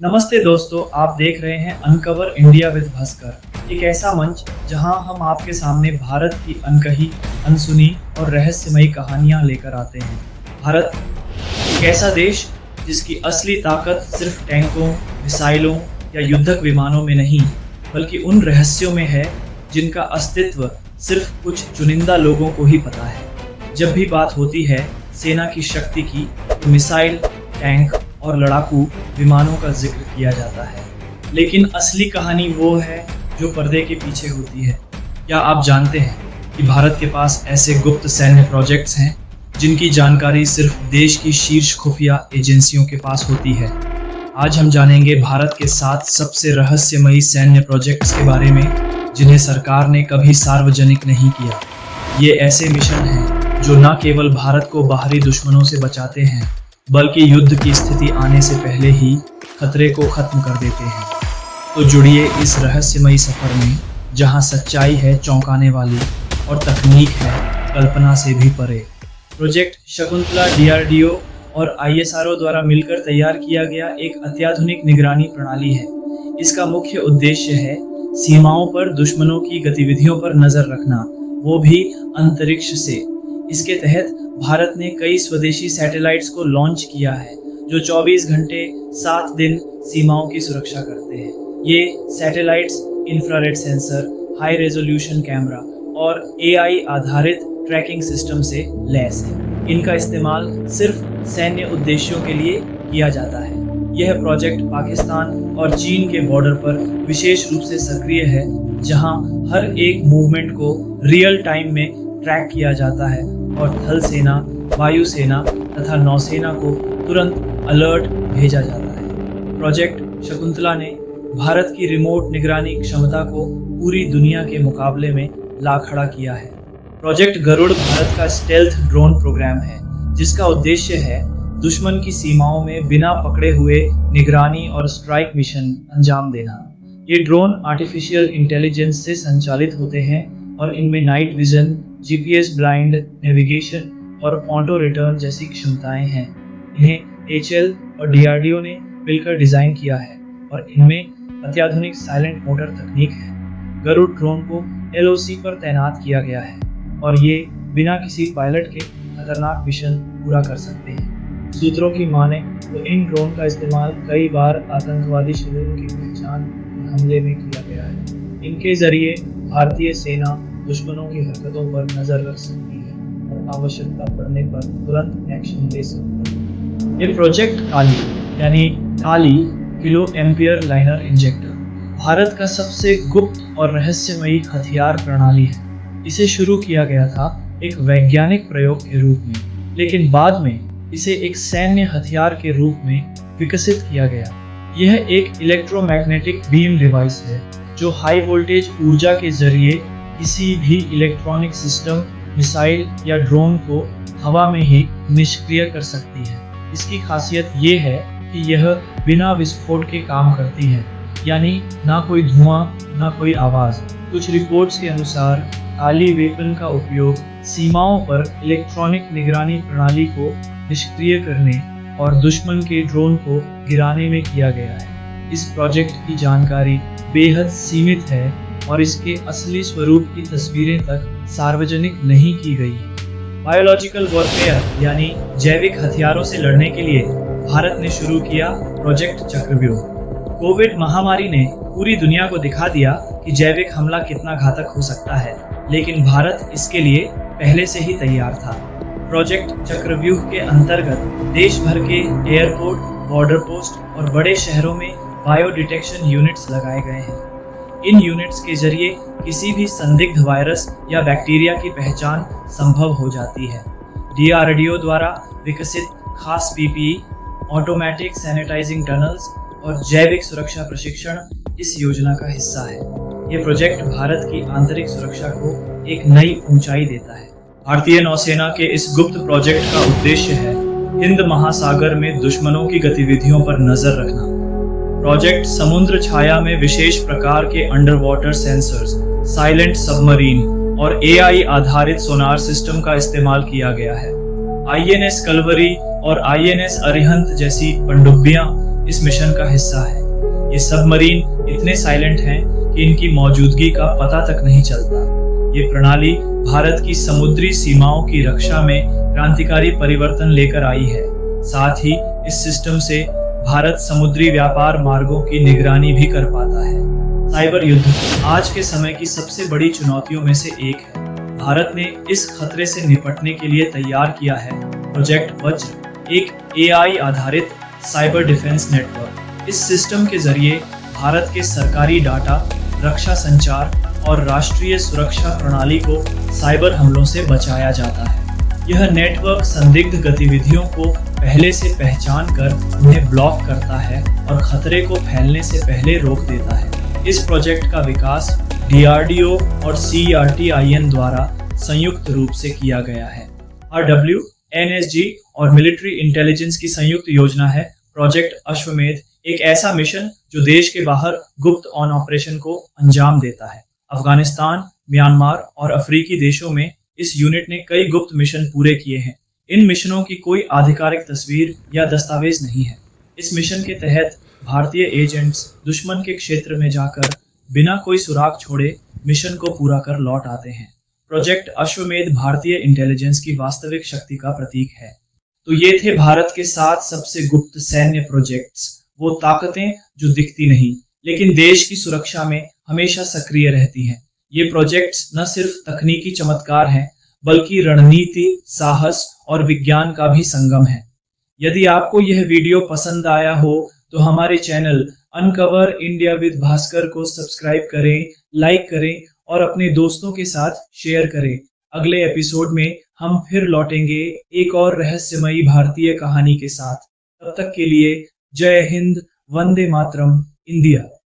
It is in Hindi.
नमस्ते दोस्तों, आप देख रहे हैं अनकवर इंडिया विद भास्कर, एक ऐसा मंच जहां हम आपके सामने भारत की अनकही, अनसुनी और रहस्यमयी कहानियां लेकर आते हैं। भारत एक ऐसा देश जिसकी असली ताकत सिर्फ टैंकों, मिसाइलों या युद्धक विमानों में नहीं, बल्कि उन रहस्यों में है जिनका अस्तित्व सिर्फ कुछ चुनिंदा लोगों को ही पता है। जब भी बात होती है सेना की शक्ति की, तो मिसाइल, टैंक और लड़ाकू विमानों का जिक्र किया जाता है। लेकिन असली कहानी वो है जो पर्दे के पीछे होती है। क्या आप जानते हैं कि भारत के पास ऐसे गुप्त सैन्य प्रोजेक्ट्स हैं जिनकी जानकारी सिर्फ देश की शीर्ष खुफिया एजेंसियों के पास होती है? आज हम जानेंगे भारत के 7 सबसे रहस्यमयी सैन्य प्रोजेक्ट्स के बारे में जिन्हें सरकार ने कभी सार्वजनिक नहीं किया। ये ऐसे मिशन हैं जो न केवल भारत को बाहरी दुश्मनों से बचाते हैं, बल्कि युद्ध की स्थिति आने से पहले ही खतरे को खत्म कर देते हैं। तो जुड़िए इस रहस्यमयी सफर में, जहां सच्चाई है चौंकाने वाली और तकनीक है कल्पना से भी परे। प्रोजेक्ट शकुंतला DRDO और ISRO द्वारा मिलकर तैयार किया गया एक अत्याधुनिक निगरानी प्रणाली है। इसका मुख्य उद्देश्य है सीमाओं पर दुश्मनों की गतिविधियों पर नजर रखना, वो भी अंतरिक्ष से। इसके तहत भारत ने कई स्वदेशी सैटेलाइट्स को लॉन्च किया है जो 24 घंटे 7 दिन सीमाओं की सुरक्षा करते हैं। ये satellites infrared sensor, high resolution camera और AI आधारित ट्रैकिंग सिस्टम से लैस है। इनका इस्तेमाल सिर्फ सैन्य उद्देश्यों के लिए किया जाता है। यह प्रोजेक्ट पाकिस्तान और चीन के बॉर्डर पर विशेष रूप से सक्रिय है, जहां हर एक मूवमेंट को रियल टाइम में ट्रैक किया जाता है और थल सेना, वायुसेना तथा नौसेना को तुरंत अलर्ट भेजा जाता है। प्रोजेक्ट शकुंतला ने भारत की रिमोट निगरानी क्षमता को पूरी दुनिया के मुकाबले में ला खड़ा किया है। प्रोजेक्ट गरुड़ भारत का स्टेल्थ ड्रोन प्रोग्राम है, जिसका उद्देश्य है दुश्मन की सीमाओं में बिना पकड़े हुए निगरानी और स्ट्राइक मिशन अंजाम देना। ये ड्रोन आर्टिफिशियल इंटेलिजेंस से संचालित होते हैं और इनमें night vision, GPS blind navigation और ऑटो रिटर्न जैसी क्षमताएं हैं। इन्हें HL और DRDO ने मिलकर डिजाइन किया है और इनमें अत्याधुनिक साइलेंट मोटर तकनीक है। गरुड़ ड्रोन को LOC पर तैनात किया गया है और ये बिना किसी पायलट के खतरनाक मिशन पूरा कर सकते हैं। सूत्रों की माने तो इन ड्रोन का इस्तेमाल कई बार आतंकवादी शिविरों की पहचान और हमले में किया गया है। इनके जरिए भारतीय सेना दुश्मनों की हरकतों पर नजर रख सकती है और आवश्यकता पड़ने पर तुरंत एक्शन ले सकती है। ये प्रोजेक्ट काली यानी KALI kilo ampere linear injector Bharat का सबसे गुप्त और रहस्यमयी हथियार प्रणाली है। इसे शुरू किया गया था एक वैज्ञानिक प्रयोग के रूप में, लेकिन बाद में इसे एक सैन्य हथियार के रूप में विकसित किया गया। यह एक इलेक्ट्रोमैग्नेटिक बीम डिवाइस है जो हाई वोल्टेज ऊर्जा के जरिए किसी भी इलेक्ट्रॉनिक सिस्टम, मिसाइल या ड्रोन को हवा में ही निष्क्रिय कर सकती है। इसकी खासियत ये है कि यह बिना विस्फोट के काम करती है, यानी ना कोई धुआं, ना कोई आवाज। कुछ रिपोर्ट्स के अनुसार काली वेपन का उपयोग सीमाओं पर इलेक्ट्रॉनिक निगरानी प्रणाली को निष्क्रिय करने और दुश्मन के ड्रोन को गिराने में किया गया है। इस प्रोजेक्ट की जानकारी बेहद सीमित है और इसके असली स्वरूप की तस्वीरें तक सार्वजनिक नहीं की गई। बायोलॉजिकल वॉरफेयर यानी जैविक हथियारों से लड़ने के लिए भारत ने शुरू किया प्रोजेक्ट चक्रव्यूह। कोविड महामारी ने पूरी दुनिया को दिखा दिया कि जैविक हमला कितना घातक हो सकता है, लेकिन भारत इसके लिए पहले से ही तैयार था। प्रोजेक्ट चक्रव्यूह के अंतर्गत देश भर के एयरपोर्ट, बॉर्डर पोस्ट और बड़े शहरों में बायो डिटेक्शन यूनिट्स लगाए गए हैं। इन यूनिट्स के जरिए किसी भी संदिग्ध वायरस या बैक्टीरिया की पहचान संभव हो जाती है। DRDO द्वारा विकसित खास PPE, ऑटोमेटिक सैनिटाइजिंग टनल्स और जैविक सुरक्षा प्रशिक्षण इस योजना का हिस्सा है। ये प्रोजेक्ट भारत की आंतरिक सुरक्षा को एक नई ऊंचाई देता है। भारतीय नौसेना के इस गुप्त प्रोजेक्ट का उद्देश्य है हिंद महासागर में दुश्मनों की गतिविधियों पर नजर रखना। प्रोजेक्ट समुद्र छाया में विशेष प्रकार के under water sensors, silent submarine और AI आधारित सोनार सिस्टम का इस्तेमाल किया गया है। INS कलवरी और INS अरिहंत जैसी पनडुब्बियां इस मिशन का हिस्सा है। ये सबमरीन इतने साइलेंट हैं कि इनकी मौजूदगी का पता तक नहीं चलता। ये प्रणाली भारत की समुद्री सीमाओं की रक्षा में क्रांतिकारी परिवर्तन लेकर आई है। साथ ही इस सिस्टम से भारत समुद्री व्यापार मार्गों की निगरानी भी कर पाता है। साइबर युद्ध आज के समय की सबसे बड़ी चुनौतियों में से एक है। भारत ने इस खतरे से निपटने के लिए तैयार किया है प्रोजेक्ट वज्र, एक AI आधारित साइबर डिफेंस नेटवर्क। इस सिस्टम के जरिए भारत के सरकारी डाटा, रक्षा संचार और राष्ट्रीय सुरक्षा प्रणाली को साइबर हमलों से बचाया जाता है। यह नेटवर्क संदिग्ध गतिविधियों को पहले से पहचान कर उन्हें ब्लॉक करता है और खतरे को फैलने से पहले रोक देता है। इस प्रोजेक्ट का विकास DRDO और CERT-IN द्वारा संयुक्त रूप से किया गया है। RW, NSG और मिलिट्री इंटेलिजेंस की संयुक्त योजना है प्रोजेक्ट अश्वमेध, एक ऐसा मिशन जो देश के बाहर गुप्त ऑन ऑपरेशन को अंजाम देता है। अफगानिस्तान, म्यांमार और अफ्रीकी देशों में इस यूनिट ने कई गुप्त मिशन पूरे किए हैं। इन मिशनों की कोई आधिकारिक तस्वीर या दस्तावेज नहीं है। इस मिशन के तहत भारतीय एजेंट्स दुश्मन के क्षेत्र में जाकर बिना कोई सुराग छोड़े मिशन को पूरा कर लौट आते हैं। प्रोजेक्ट अश्वमेध भारतीय इंटेलिजेंस की वास्तविक शक्ति का प्रतीक है। तो ये थे भारत के 7 सबसे गुप्त सैन्य प्रोजेक्ट्स, वो ताकतें जो दिखती नहीं लेकिन देश की सुरक्षा में हमेशा सक्रिय रहती हैं। ये प्रोजेक्ट्स न सिर्फ तकनीकी चमत्कार हैं बल्कि रणनीति, साहस और विज्ञान का भी संगम है। यदि आपको यह वीडियो पसंद आया हो तो हमारे channel uncover India with Bhaskar को सब्सक्राइब करें, लाइक करें और अपने दोस्तों के साथ शेयर करें। अगले एपिसोड में हम फिर लौटेंगे एक और रहस्यमयी भारतीय कहानी के साथ। तब तक के लिए जय हिंद, वंदे मातरम, इंडिया।